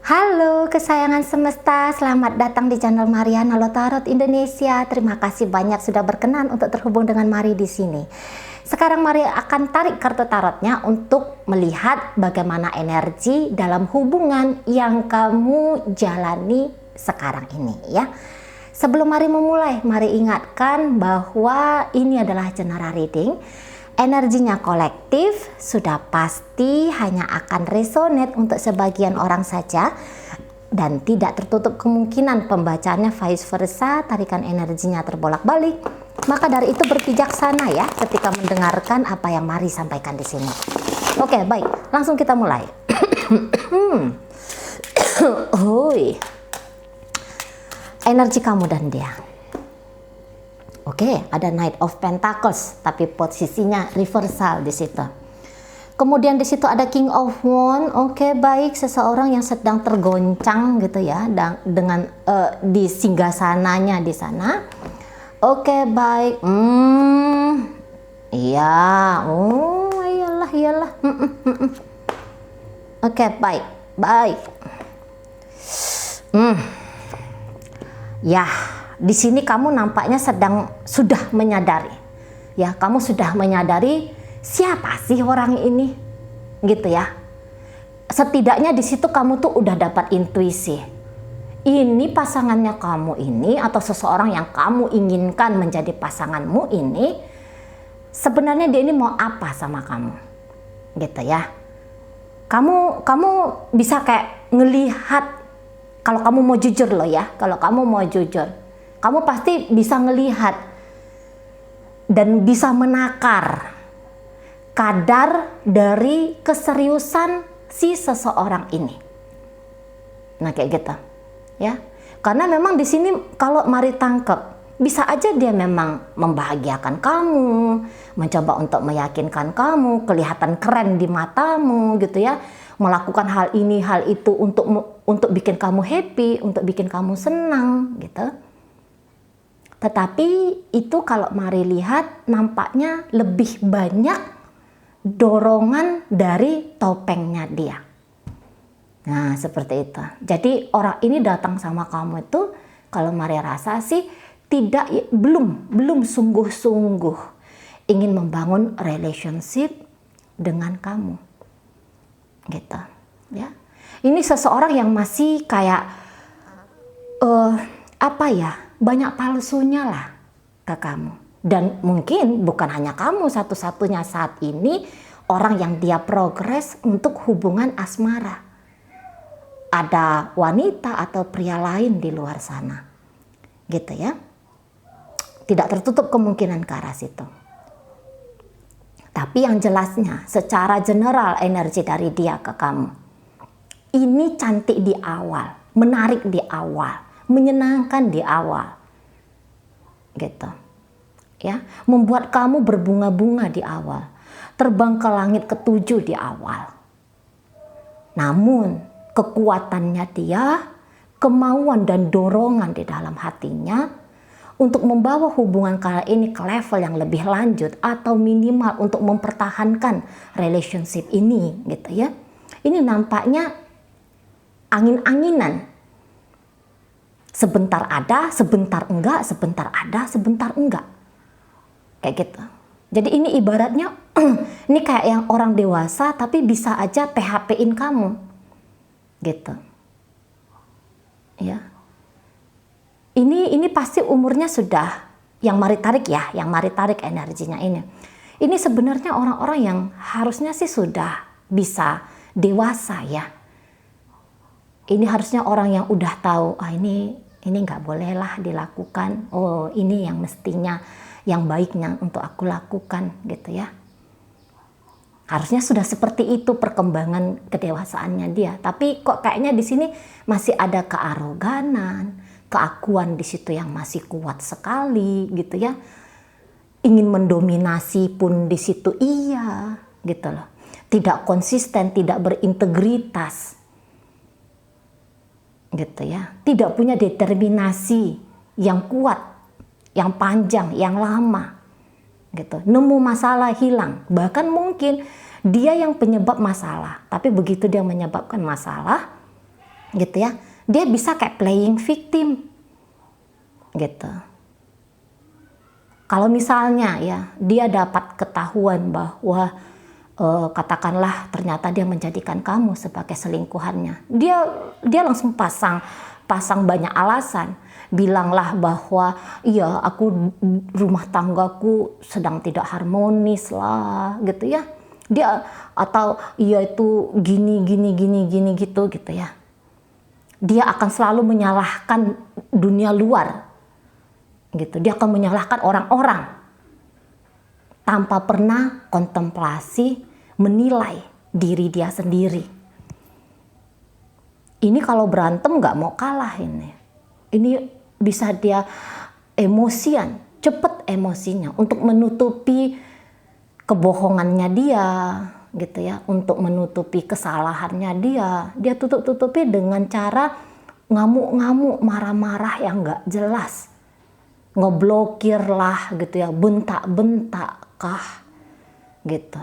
Halo kesayangan semesta, selamat datang di channel Mariana Lotarot Indonesia. Terima kasih banyak sudah berkenan untuk terhubung dengan Mari di sini. Sekarang Mari akan tarik kartu tarotnya untuk melihat bagaimana energi dalam hubungan yang kamu jalani sekarang ini ya. Sebelum Mari memulai, Mari ingatkan bahwa ini adalah general reading. Energinya kolektif, sudah pasti hanya akan resonate untuk sebagian orang saja dan tidak tertutup kemungkinan pembacaannya vice versa, tarikan energinya terbolak-balik. Maka dari itu berbijaksana ya ketika mendengarkan apa yang Mari sampaikan di sini. Oke, baik, langsung kita mulai. Energi kamu dan dia. Oke, ada Knight of Pentacles, tapi posisinya reversal di situ. Kemudian di situ ada King of Wands. Oke, baik, seseorang yang sedang tergoncang gitu ya, dengan di singgasananya di sana. Oke, baik. Iya. Oh, iyalah. Oke, baik. Ya. Di sini kamu nampaknya sudah menyadari, ya, kamu sudah menyadari siapa sih orang ini, gitu ya. Setidaknya di situ kamu tuh udah dapat intuisi. Ini pasangannya kamu ini atau seseorang yang kamu inginkan menjadi pasanganmu ini, sebenarnya dia ini mau apa sama kamu, gitu ya. Kamu bisa kayak ngelihat, kalau kamu mau jujur loh ya, kalau kamu mau jujur. Kamu pasti bisa ngelihat dan bisa menakar kadar dari keseriusan si seseorang ini. Nah, kayak gitu, ya. Karena memang di sini kalau Mari tangkep, bisa aja dia memang membahagiakan kamu, mencoba untuk meyakinkan kamu, kelihatan keren di matamu, gitu ya. Melakukan hal ini, hal itu untuk bikin kamu happy, untuk bikin kamu senang, gitu. Tetapi itu kalau Mari lihat nampaknya lebih banyak dorongan dari topengnya dia. Nah, seperti itu. Jadi orang ini datang sama kamu itu kalau Mari rasa sih belum sungguh-sungguh ingin membangun relationship dengan kamu. Gitu, ya. Ini seseorang yang masih kayak banyak palsunya lah ke kamu. Dan mungkin bukan hanya kamu satu-satunya saat ini orang yang dia progres untuk hubungan asmara. Ada wanita atau pria lain di luar sana. Gitu ya. Tidak tertutup kemungkinan ke arah situ. Tapi yang jelasnya secara general energi dari dia ke kamu. Ini cantik di awal, menarik di awal. Menyenangkan di awal, gitu ya, membuat kamu berbunga-bunga di awal, terbang ke langit ketujuh di awal. Namun kekuatannya dia, kemauan dan dorongan di dalam hatinya untuk membawa hubungan kalian ini ke level yang lebih lanjut atau minimal untuk mempertahankan relationship ini, gitu ya. Ini nampaknya angin-anginan. Sebentar ada, sebentar enggak, sebentar ada, sebentar enggak. Kayak gitu. Jadi ini ibaratnya, ini kayak yang orang dewasa tapi bisa aja PHP-in kamu. Gitu. Ya. Ini pasti umurnya sudah, yang Mari tarik ya, yang Mari tarik energinya ini. Ini sebenarnya orang-orang yang harusnya sih sudah bisa dewasa ya. Ini harusnya orang yang udah tahu, ini nggak bolehlah dilakukan. Oh, ini yang mestinya, yang baiknya untuk aku lakukan, gitu ya. Harusnya sudah seperti itu perkembangan kedewasaannya dia. Tapi kok kayaknya di sini masih ada kearoganan, keakuan di situ yang masih kuat sekali, gitu ya. Ingin mendominasi pun di situ iya, gitu loh. Tidak konsisten, tidak berintegritas. Gitu ya, tidak punya determinasi yang kuat, yang panjang, yang lama, gitu. Nemu masalah hilang, bahkan mungkin dia yang penyebab masalah, tapi begitu dia menyebabkan masalah, gitu ya. Dia bisa kayak playing victim gitu. Kalau misalnya ya dia dapat ketahuan bahwa katakanlah ternyata dia menjadikan kamu sebagai selingkuhannya, dia langsung pasang banyak alasan, bilanglah bahwa iya aku rumah tanggaku sedang tidak harmonis lah gitu ya, dia atau iya itu gini gitu ya. Dia akan selalu menyalahkan dunia luar gitu, dia akan menyalahkan orang-orang tanpa pernah kontemplasi menilai diri dia sendiri. Ini kalau berantem nggak mau kalah ini bisa dia emosian, cepet emosinya untuk menutupi kebohongannya dia gitu ya, untuk menutupi kesalahannya dia tutupi dengan cara ngamuk-ngamuk, marah-marah yang nggak jelas, ngeblokir lah gitu ya, bentak-bentak kah gitu,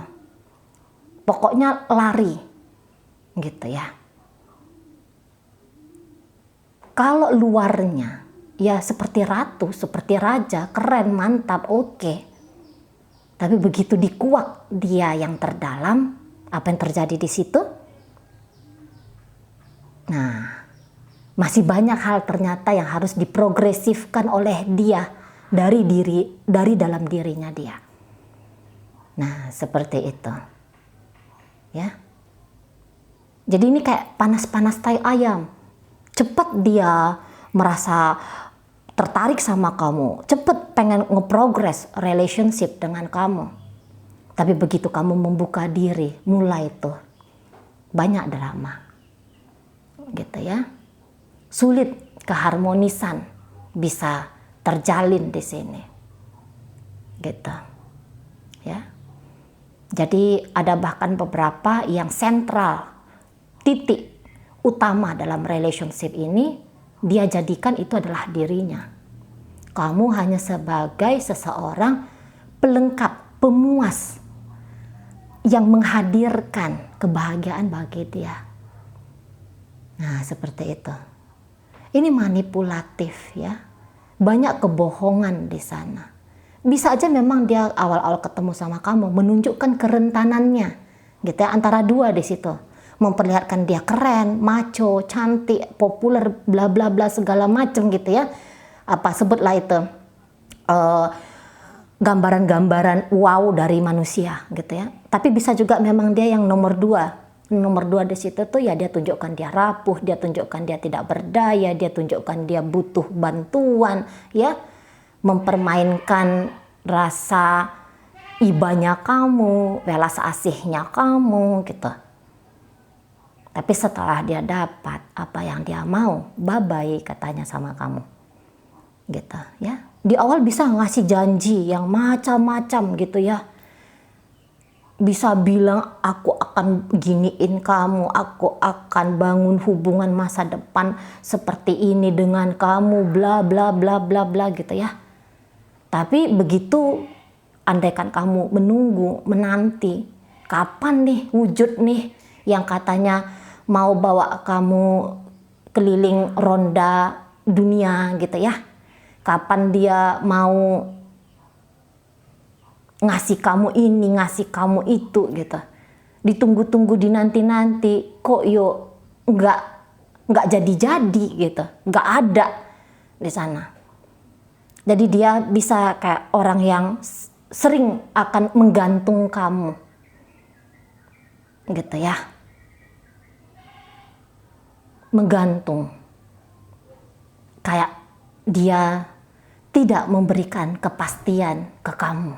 pokoknya lari gitu ya. Kalau luarnya ya seperti ratu, seperti raja, keren, mantap, oke. Tapi begitu dikuak dia yang terdalam, apa yang terjadi di situ? Nah, masih banyak hal ternyata yang harus diprogresifkan oleh dia dari dalam dirinya dia. Nah, seperti itu. Ya. Jadi ini kayak panas-panas tai ayam. Cepat dia merasa tertarik sama kamu, cepat pengen ngeprogres relationship dengan kamu. Tapi begitu kamu membuka diri, mulai tuh banyak drama. Gitu ya. Sulit keharmonisan bisa terjalin di sini. Gitu. Ya. Jadi ada bahkan beberapa yang sentral, titik utama dalam relationship ini, dia jadikan itu adalah dirinya. Kamu hanya sebagai seseorang pelengkap, pemuas, yang menghadirkan kebahagiaan bagi dia. Nah, seperti itu. Ini manipulatif ya. Banyak kebohongan di sana. Bisa aja memang dia awal-awal ketemu sama kamu menunjukkan kerentanannya gitu ya, antara dua di situ. Memperlihatkan dia keren, macho, cantik, populer, bla bla bla segala macam gitu ya. Apa sebutlah itu gambaran-gambaran wow dari manusia gitu ya. Tapi bisa juga memang dia yang nomor dua. Nomor dua di situ tuh ya dia tunjukkan dia rapuh, dia tunjukkan dia tidak berdaya, dia tunjukkan dia butuh bantuan ya. Mempermainkan rasa ibanya kamu, welas asihnya kamu gitu. Tapi setelah dia dapat apa yang dia mau, bye-bye katanya sama kamu. Gitu ya. Di awal bisa ngasih janji yang macam-macam gitu ya. Bisa bilang aku akan giniin kamu, aku akan bangun hubungan masa depan seperti ini dengan kamu, bla bla bla bla bla gitu ya. Tapi begitu andaikan kamu menunggu, menanti, kapan nih wujud nih yang katanya mau bawa kamu keliling ronda dunia gitu ya. Kapan dia mau ngasih kamu ini, ngasih kamu itu gitu. Ditunggu-tunggu, dinanti-nanti, kok yuk nggak jadi-jadi gitu, nggak ada di sana. Jadi dia bisa kayak orang yang sering akan menggantung kamu. Gitu ya. Menggantung. Kayak dia tidak memberikan kepastian ke kamu.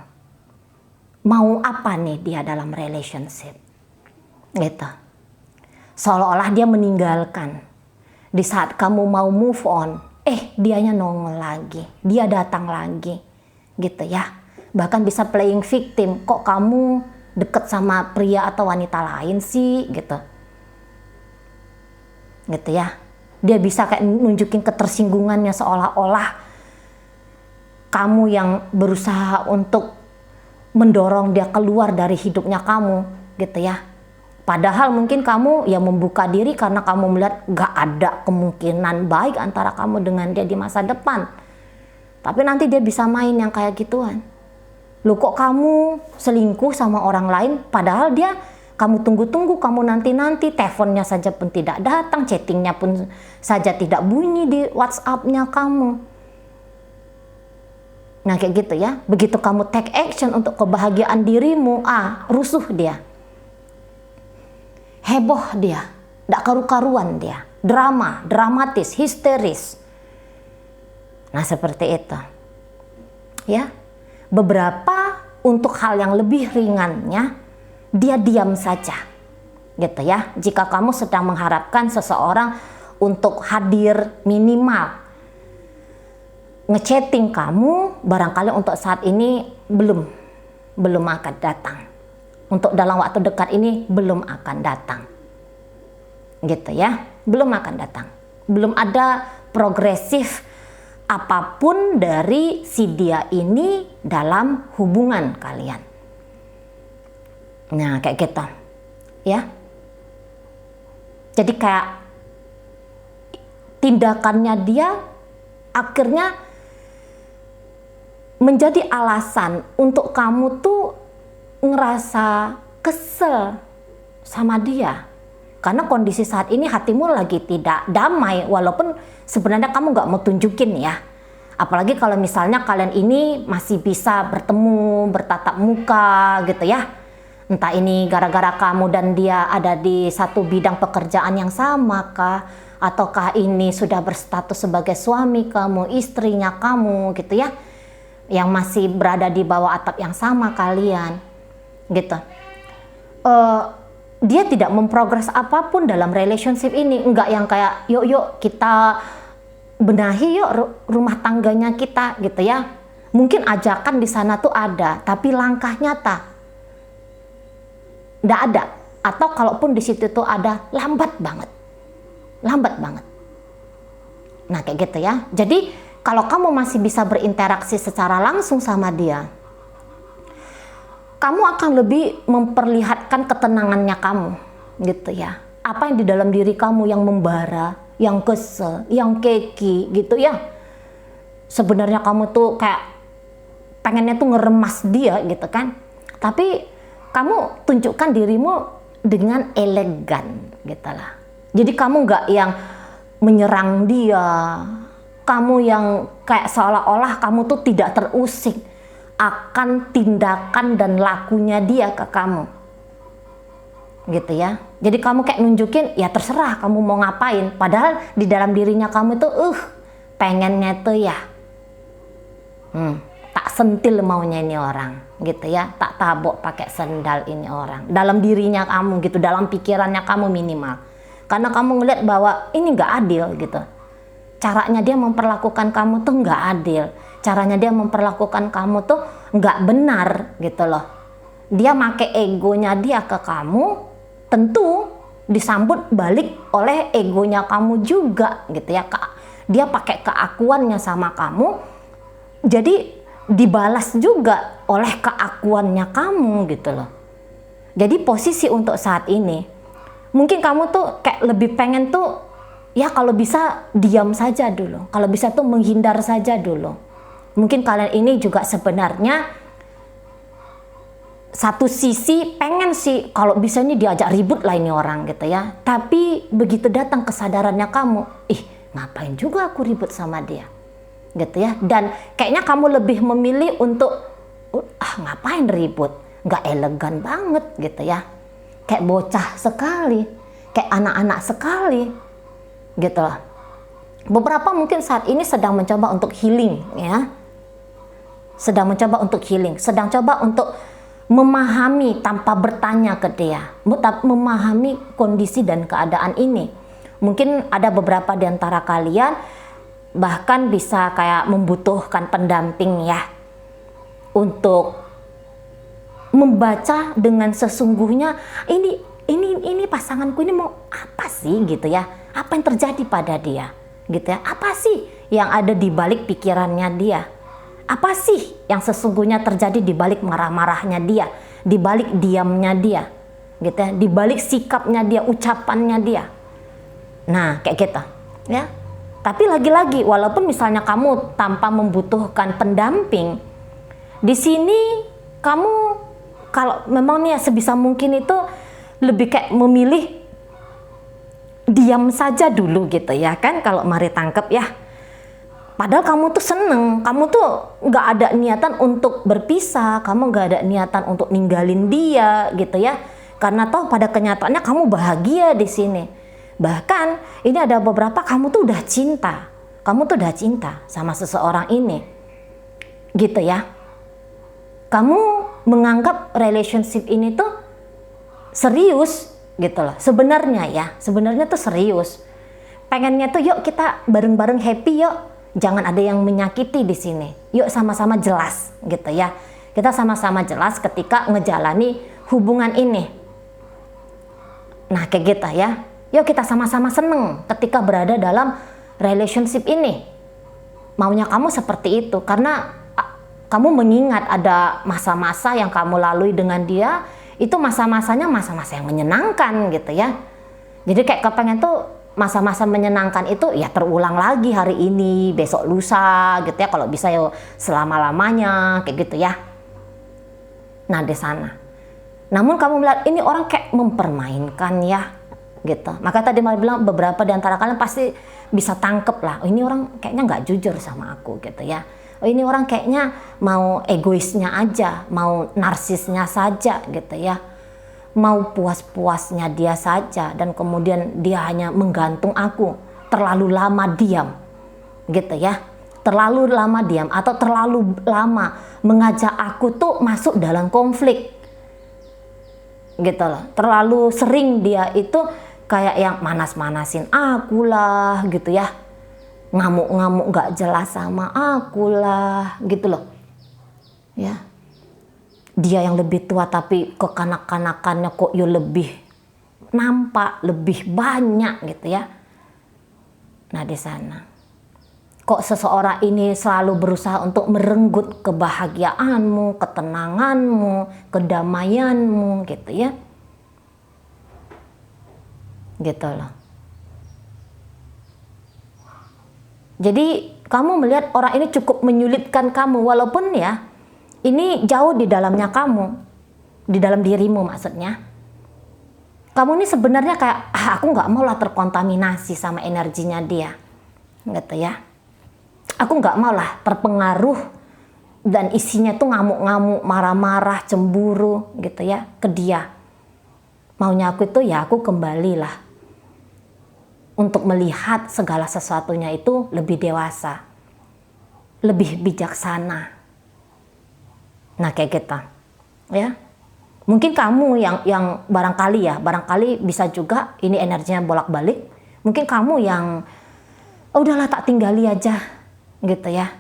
Mau apa nih dia dalam relationship. Gitu. Seolah-olah dia meninggalkan. Di saat kamu mau move on, dianya nongol lagi, dia datang lagi, gitu ya. Bahkan bisa playing victim, kok kamu deket sama pria atau wanita lain sih, gitu. Gitu ya. Dia bisa kayak nunjukin ketersinggungannya seolah-olah kamu yang berusaha untuk mendorong dia keluar dari hidupnya kamu, gitu ya. Padahal mungkin kamu ya membuka diri karena kamu melihat gak ada kemungkinan baik antara kamu dengan dia di masa depan. Tapi nanti dia bisa main yang kayak gituan. Loh kok kamu selingkuh sama orang lain, padahal dia kamu tunggu-tunggu, kamu nanti-nanti, teleponnya saja pun tidak datang, chattingnya pun saja tidak bunyi di WhatsApp-nya kamu. Nah kayak gitu ya, begitu kamu take action untuk kebahagiaan dirimu, rusuh dia. Heboh dia, gak karu-karuan dia, dramatis, histeris. Nah seperti itu. Ya, beberapa untuk hal yang lebih ringannya, dia diam saja. Gitu ya, jika kamu sedang mengharapkan seseorang untuk hadir minimal ngechatting kamu, barangkali untuk saat ini belum akan datang. Untuk dalam waktu dekat ini belum akan datang. Gitu ya, belum akan datang. Belum ada progresif apapun dari si dia ini dalam hubungan kalian. Nah, kayak gitu. Ya. Jadi kayak tindakannya dia akhirnya menjadi alasan untuk kamu tuh ngerasa kesel sama dia. Karena kondisi saat ini hatimu lagi tidak damai, walaupun sebenarnya kamu gak mau tunjukin ya. Apalagi kalau misalnya kalian ini masih bisa bertemu, bertatap muka gitu ya. Entah ini gara-gara kamu dan dia ada di satu bidang pekerjaan yang sama kah? Ataukah ini sudah berstatus sebagai suami kamu, istrinya kamu gitu ya. Yang masih berada di bawah atap yang sama kalian. Gitu. Dia tidak memprogres apapun dalam relationship ini, enggak yang kayak yuk kita benahi yuk rumah tangganya kita gitu ya. Mungkin ajakan di sana tuh ada, tapi langkah nyata enggak ada, atau kalaupun di situ tuh ada lambat banget. Nah kayak gitu ya. Jadi kalau kamu masih bisa berinteraksi secara langsung sama dia, kamu akan lebih memperlihatkan ketenangannya kamu, gitu ya. Apa yang di dalam diri kamu yang membara, yang kesel, yang keki, gitu ya. Sebenarnya kamu tuh kayak pengennya tuh ngeremas dia, gitu kan. Tapi kamu tunjukkan dirimu dengan elegan, gitu lah. Jadi kamu nggak yang menyerang dia, kamu yang kayak seolah-olah kamu tuh tidak terusik akan tindakan dan lakunya dia ke kamu, gitu ya. Jadi kamu kayak nunjukin ya terserah kamu mau ngapain, padahal di dalam dirinya kamu tuh pengennya tuh ya tak sentil maunya ini orang, gitu ya, tak tabok pakai sendal ini orang, dalam dirinya kamu gitu, dalam pikirannya kamu minimal, karena kamu ngeliat bahwa ini nggak adil gitu. Caranya dia memperlakukan kamu tuh nggak adil. Caranya dia memperlakukan kamu tuh nggak benar gitu loh. Dia make egonya dia ke kamu, tentu disambut balik oleh egonya kamu juga gitu ya. Dia pakai keakuannya sama kamu, jadi dibalas juga oleh keakuannya kamu gitu loh. Jadi posisi untuk saat ini, mungkin kamu tuh kayak lebih pengen tuh ya kalau bisa diam saja dulu, kalau bisa tuh menghindar saja dulu. Mungkin kalian ini juga sebenarnya satu sisi pengen sih kalau bisa ini diajak ribut lah ini orang gitu ya. Tapi begitu datang kesadarannya kamu, ngapain juga aku ribut sama dia gitu ya. Dan kayaknya kamu lebih memilih untuk ngapain ribut, nggak elegan banget gitu ya. Kayak bocah sekali, kayak anak-anak sekali gitu loh. Beberapa mungkin saat ini sedang mencoba untuk healing ya. Sedang mencoba untuk healing, sedang coba untuk memahami tanpa bertanya ke dia, memahami kondisi dan keadaan ini. Mungkin ada beberapa di antara kalian bahkan bisa kayak membutuhkan pendamping ya, untuk membaca dengan sesungguhnya ini pasanganku ini mau apa sih gitu ya, apa yang terjadi pada dia gitu ya, apa sih yang ada di balik pikirannya dia. Apa sih yang sesungguhnya terjadi di balik marah-marahnya dia, di balik diamnya dia? gitu ya, di balik sikapnya dia, ucapannya dia. Nah, kayak gitu, ya. Tapi lagi-lagi, walaupun misalnya kamu tanpa membutuhkan pendamping, di sini kamu kalau memang nih sebisa mungkin itu lebih kayak memilih diam saja dulu gitu ya kan, kalau mari tangkep ya. Padahal kamu tuh seneng, kamu tuh nggak ada niatan untuk berpisah, kamu nggak ada niatan untuk ninggalin dia gitu ya. Karena toh pada kenyataannya kamu bahagia di sini. Bahkan ini ada beberapa kamu tuh udah cinta, sama seseorang ini, gitu ya. Kamu menganggap relationship ini tuh serius, gitu loh. Sebenarnya tuh serius. Pengennya tuh yuk kita bareng-bareng happy yuk, jangan ada yang menyakiti di sini. Yuk sama-sama jelas, gitu ya. Kita sama-sama jelas ketika ngejalani hubungan ini. Nah kayak gitu ya. Yuk kita sama-sama seneng ketika berada dalam relationship ini. Maunya kamu seperti itu karena kamu mengingat ada masa-masa yang kamu lalui dengan dia, itu masa-masanya masa-masa yang menyenangkan gitu ya. Jadi kayak kepengen tuh masa-masa menyenangkan itu ya terulang lagi hari ini, besok lusa gitu ya, kalau bisa ya selama-lamanya kayak gitu ya. Nah di sana. Namun kamu melihat ini orang kayak mempermainkan ya. Gitu. Maka tadi Mari bilang beberapa di antara kalian pasti bisa tangkep lah, oh, ini orang kayaknya nggak jujur sama aku gitu ya. Oh, ini orang kayaknya mau egoisnya aja, mau narsisnya saja gitu ya. Mau puas-puasnya dia saja dan kemudian dia hanya menggantung aku. Terlalu lama diam. Gitu ya. Terlalu lama diam atau terlalu lama mengajak aku tuh masuk dalam konflik. Gitu loh. Terlalu sering dia itu kayak yang manas-manasin aku lah gitu ya, ngamuk-ngamuk gak jelas sama aku lah gitu loh ya. Dia yang lebih tua tapi kekanak-kanakannya kok yo lebih nampak, lebih banyak gitu ya. Nah di sana kok seseorang ini selalu berusaha untuk merenggut kebahagiaanmu, ketenanganmu, kedamaianmu gitu ya. Gitu loh. Jadi kamu melihat orang ini cukup menyulitkan kamu, walaupun ya ini jauh di dalamnya kamu, di dalam dirimu maksudnya. Kamu ini sebenarnya kayak aku nggak mau lah terkontaminasi sama energinya dia, gitu ya. Aku nggak mau lah terpengaruh dan isinya tuh ngamuk-ngamuk, marah-marah, cemburu gitu ya ke dia. Maunya aku itu ya aku kembalilah untuk melihat segala sesuatunya itu lebih dewasa, lebih bijaksana. Nah kayak gitu ya. Mungkin kamu yang barangkali bisa juga ini energinya bolak-balik. Mungkin kamu yang udahlah tak tinggali aja gitu ya.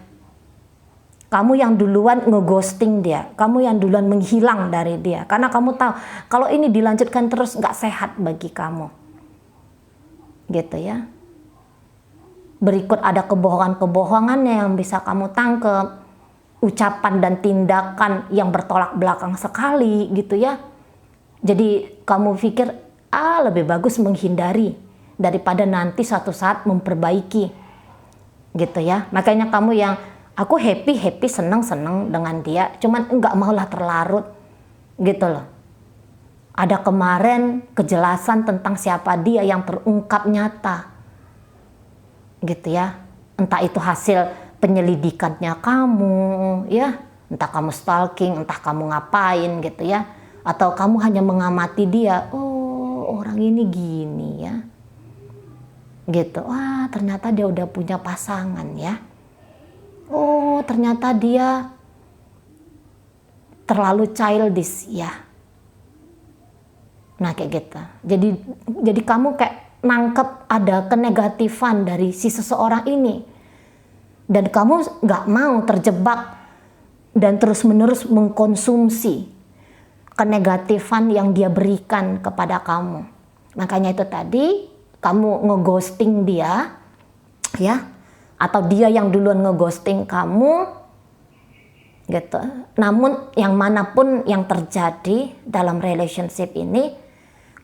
Kamu yang duluan ngeghosting dia, kamu yang duluan menghilang dari dia, karena kamu tahu kalau ini dilanjutkan terus nggak sehat bagi kamu. Gitu ya. Berikut ada kebohongan-kebohongannya yang bisa kamu tangkep, ucapan dan tindakan yang bertolak belakang sekali gitu ya. Jadi kamu pikir lebih bagus menghindari daripada nanti suatu saat memperbaiki gitu ya. Makanya kamu yang aku happy seneng dengan dia, cuman enggak maulah terlarut gitu loh. Ada kemarin kejelasan tentang siapa dia yang terungkap nyata gitu ya. Entah itu hasil penyelidikannya kamu ya, entah kamu stalking, entah kamu ngapain gitu ya, atau kamu hanya mengamati dia, oh orang ini gini ya gitu, wah ternyata dia udah punya pasangan ya, oh ternyata dia terlalu childish ya. Nah kayak gitu. Jadi kamu kayak nangkep ada kenegatifan dari si seseorang ini. Dan kamu nggak mau terjebak dan terus-menerus mengkonsumsi kenegatifan yang dia berikan kepada kamu. Makanya itu tadi kamu ngeghosting dia ya, atau dia yang duluan ngeghosting kamu gitu. Namun yang manapun yang terjadi dalam relationship ini,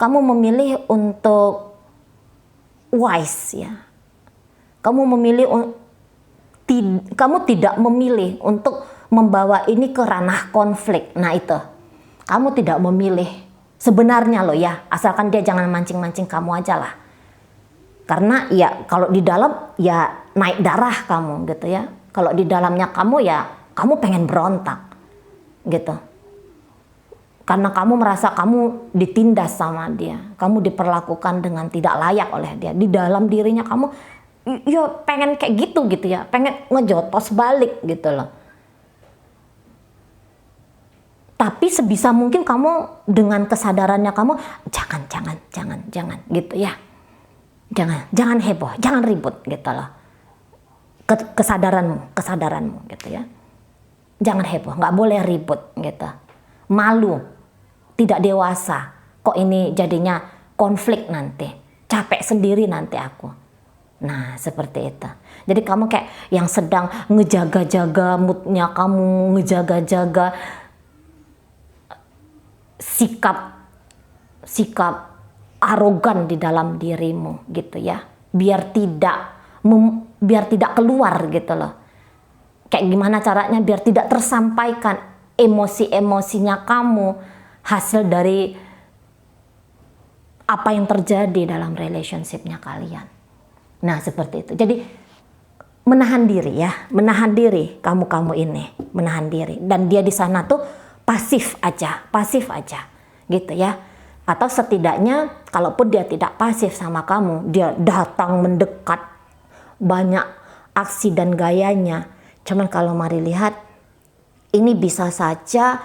kamu memilih untuk wise ya. Kamu tidak memilih untuk membawa ini ke ranah konflik. Nah itu, kamu tidak memilih sebenarnya loh ya, asalkan dia jangan mancing-mancing kamu aja lah. Karena ya kalau di dalam ya naik darah kamu gitu ya. Kalau di dalamnya kamu ya kamu pengen berontak gitu. Karena kamu merasa kamu ditindas sama dia, kamu diperlakukan dengan tidak layak oleh dia. Di dalam dirinya kamu ya pengen kayak gitu ya, pengen ngejotos balik gitu loh. Tapi sebisa mungkin kamu dengan kesadarannya kamu jangan gitu ya. Jangan heboh, jangan ribut gitu loh. Kesadaranmu gitu ya. Jangan heboh, nggak boleh ribut gitu. Malu, tidak dewasa. Kok ini jadinya konflik nanti. Capek sendiri nanti aku. Nah, seperti itu. Jadi kamu kayak yang sedang ngejaga-jaga moodnya kamu, ngejaga-jaga sikap arogan di dalam dirimu gitu ya, biar tidak keluar gitu loh. Kayak gimana caranya biar tidak tersampaikan emosi-emosinya kamu hasil dari apa yang terjadi dalam relationship-nya kalian. Nah seperti itu. Jadi menahan diri ya, menahan diri kamu ini, menahan diri. Dan dia di sana tuh pasif aja gitu ya. Atau setidaknya kalaupun dia tidak pasif sama kamu, dia datang mendekat, banyak aksi dan gayanya. Cuman kalau mari lihat, ini bisa saja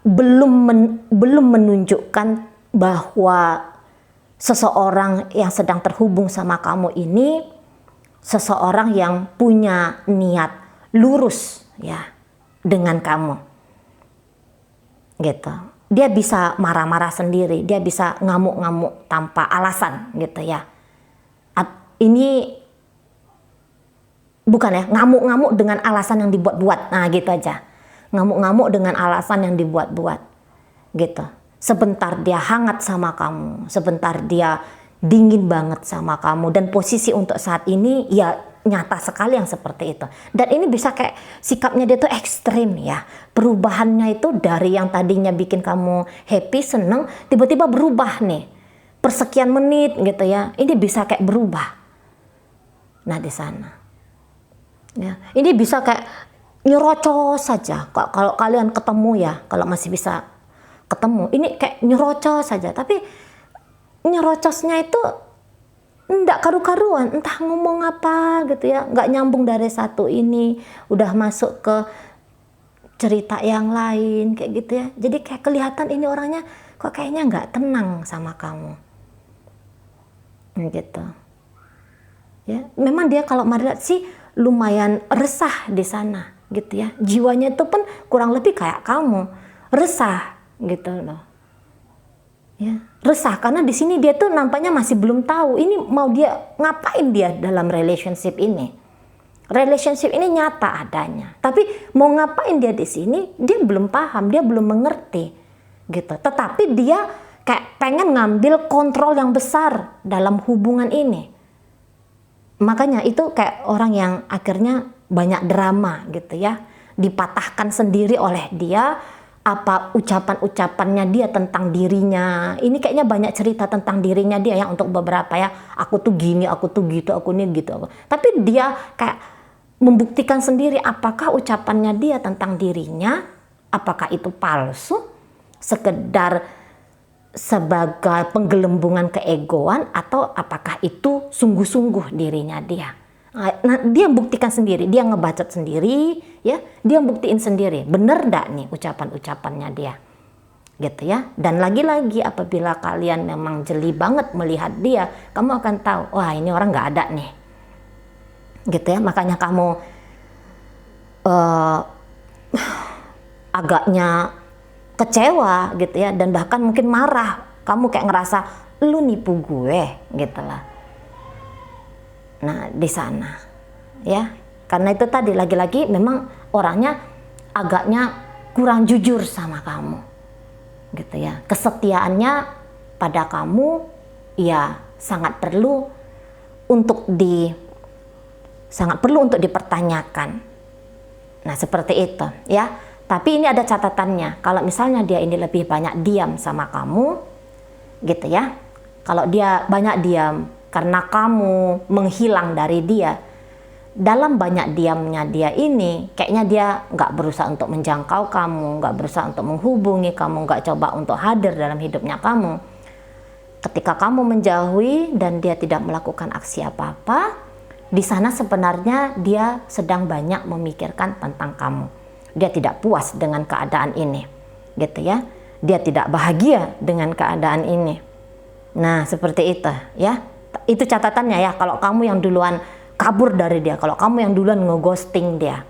belum menunjukkan bahwa seseorang yang sedang terhubung sama kamu ini seseorang yang punya niat lurus ya dengan kamu gitu. Dia bisa marah-marah sendiri, dia bisa ngamuk-ngamuk tanpa alasan gitu ya. Ini bukan ya, ngamuk-ngamuk dengan alasan yang dibuat-buat. Nah gitu aja. Ngamuk-ngamuk dengan alasan yang dibuat-buat gitu. Sebentar dia hangat sama kamu, sebentar dia dingin banget sama kamu, dan posisi untuk saat ini ya nyata sekali yang seperti itu. Dan ini bisa kayak sikapnya dia tuh ekstrim ya. Perubahannya itu dari yang tadinya bikin kamu happy, seneng, tiba-tiba berubah nih. Persekian menit gitu ya. Ini bisa kayak berubah. Nah di sana. Ya, ini bisa kayak nyerocos saja. Kalau kalian ketemu ya, kalau masih bisa ketemu, ini kayak nyerocos saja. Tapi nyerocosnya itu enggak karu-karuan, entah ngomong apa gitu ya, nggak nyambung dari satu ini, udah masuk ke cerita yang lain kayak gitu ya. Jadi kayak kelihatan ini orangnya kok kayaknya nggak tenang sama kamu, gitu. Ya, memang dia kalau mari lihat sih lumayan resah di sana, gitu ya. Jiwanya itu pun kurang lebih kayak kamu, resah gitu loh. Ya, resah karena di sini dia tuh nampaknya masih belum tahu ini mau dia ngapain dia dalam relationship ini. Relationship ini nyata adanya, tapi mau ngapain dia di sini dia belum paham, dia belum mengerti gitu. Tetapi dia kayak pengen ngambil kontrol yang besar dalam hubungan ini. Makanya itu kayak orang yang akhirnya banyak drama gitu ya, dipatahkan sendiri oleh dia. Apa ucapan-ucapannya dia tentang dirinya, ini kayaknya banyak cerita tentang dirinya dia ya, untuk beberapa ya, aku tuh gini, aku tuh gitu, aku ini gitu. Tapi dia kayak membuktikan sendiri apakah ucapannya dia tentang dirinya, apakah itu palsu, sekedar sebagai penggelembungan keegoan, atau apakah itu sungguh-sungguh dirinya dia. Nah, dia buktikan sendiri, dia ngebacot sendiri, ya, dia buktiin sendiri, bener gak nih ucapan-ucapannya dia, gitu ya. Dan lagi-lagi apabila kalian memang jeli banget melihat dia, kamu akan tahu, wah ini orang nggak ada nih, gitu ya. Makanya kamu agaknya kecewa, gitu ya, dan bahkan mungkin marah. Kamu kayak ngerasa lu nipu gue, gitu lah. Nah di sana ya, karena itu tadi lagi-lagi memang orangnya agaknya kurang jujur sama kamu gitu ya. Kesetiaannya pada kamu ya sangat perlu untuk dipertanyakan. Nah, seperti itu ya. Tapi ini ada catatannya. Kalau misalnya dia ini lebih banyak diam sama kamu, gitu ya. Kalau dia banyak diam karena kamu menghilang dari dia, dalam banyak diamnya dia ini, kayaknya dia nggak berusaha untuk menjangkau kamu, nggak berusaha untuk menghubungi kamu, nggak coba untuk hadir dalam hidupnya kamu. Ketika kamu menjauhi dan dia tidak melakukan aksi apa-apa, di sana sebenarnya dia sedang banyak memikirkan tentang kamu. Dia tidak puas dengan keadaan ini, gitu ya. Dia tidak bahagia dengan keadaan ini. Nah, seperti itu ya. Itu catatannya ya, kalau kamu yang duluan kabur dari dia, kalau kamu yang duluan ngeghosting dia,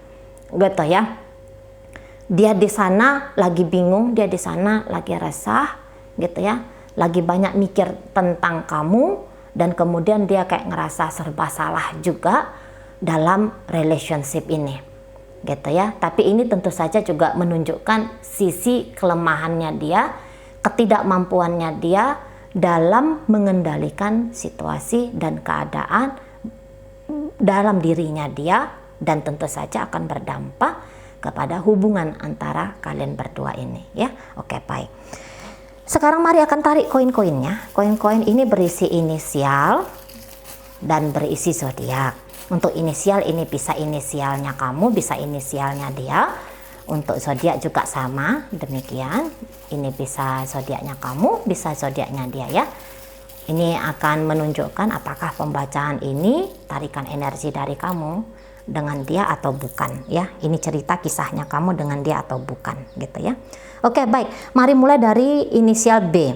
gitu ya. Dia di sana lagi bingung, dia di sana lagi resah, gitu ya. Lagi banyak mikir tentang kamu, dan kemudian dia kayak ngerasa serba salah juga dalam relationship ini, gitu ya. Tapi ini tentu saja juga menunjukkan sisi kelemahannya dia, ketidakmampuannya dia dalam mengendalikan situasi dan keadaan dalam dirinya dia, dan tentu saja akan berdampak kepada hubungan antara kalian berdua ini ya. Oke, baik. Sekarang mari akan tarik koin-koinnya. Koin-koin ini berisi inisial dan berisi zodiak. Untuk inisial ini bisa inisialnya kamu, bisa inisialnya dia. Untuk zodiak juga sama, demikian. Ini bisa zodiaknya kamu, bisa zodiaknya dia ya. Ini akan menunjukkan apakah pembacaan ini tarikan energi dari kamu dengan dia atau bukan ya. Ini cerita kisahnya kamu dengan dia atau bukan, gitu ya. Oke, baik. Mari mulai dari inisial B.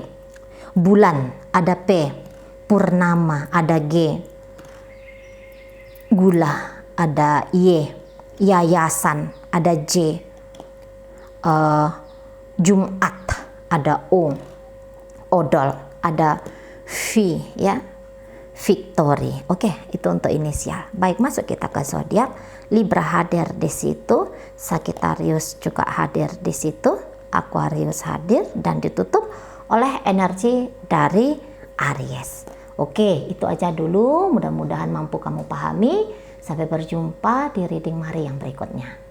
Bulan ada P, purnama ada G, gula ada Y, yayasan ada J, Jumat ada O, odol ada V ya, victory. Oke, itu untuk inisial. Baik, masuk kita ke zodiak. Libra hadir di situ, Sagittarius juga hadir di situ, Aquarius hadir, dan ditutup oleh energi dari Aries. Oke, itu aja dulu. Mudah-mudahan mampu kamu pahami. Sampai berjumpa di reading Mari yang berikutnya.